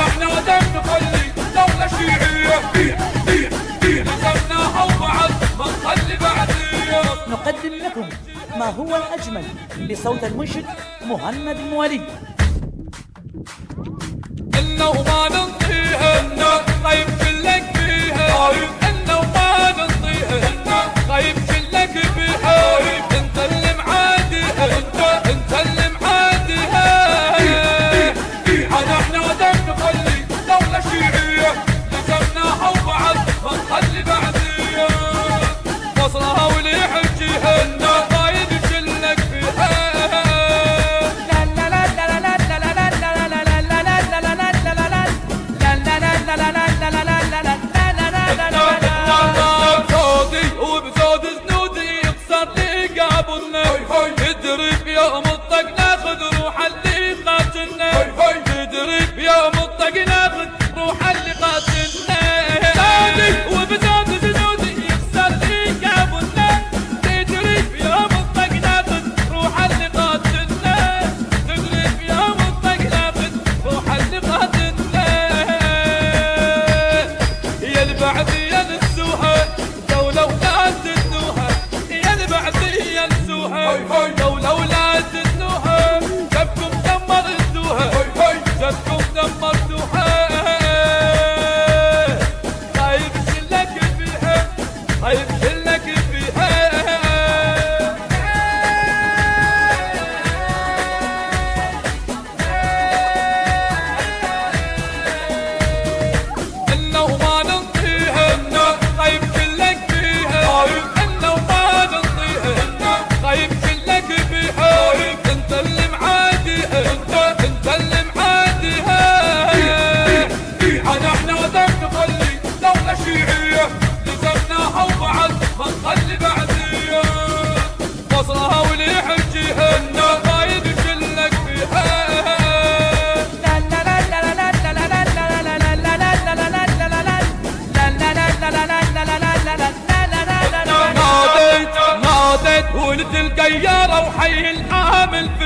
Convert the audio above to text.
احنا ودم نخلي دولة شيعية، لزمناها وبعد ما نخلي بعدية. نقدم لكم ما هو الأجمل بصوت المنشد مهند الموالي. إنه ما ننطيها غيب كلك فيها، إنه ما ننطيها غيب كلك فيها، انت اللي معاديها، انت اللي معاديها. احنا ودم نخلي دولة شيعية، لزمناها وبعد ما نخلي بعدية. وصلها واللي يحجيها قايد يشلك فيها. بزودي وبزود زنودي يكسر لي قابلنا، يدري بيوم الطق ناخذ روح اللي قاتلنا، يدري بيوم الطق ناخذ روح اللي قاتلنا. بزودي وبزود زنودي يكسر لي قابلنا، يدري بيوم الطق ناخذ روح اللي قاتلنا، يدري بيوم الطق ناخذ روح اللي قاتلنا. يا البعدي ينسوها دولة ولا تدنوها، يا البعدي ينسوها دولة ولا تدنوها، جبكم دمرتوها، جبكم دمرتوها. خايف شلك فيها، خايف شلك فيها. إنه ما ننطيها غيب كلك فيها، إنه ما ننطيها غيب كلك فيها، انت اللي معاديها، انت اللي معاديها. احنا ودم نخلي دولة شيعية، لزمناها وبعد ما نخلي بعدية. وصلها واللي يحجيها قايد يشلك فيها. ناديت ولد القيارة وحي العامل في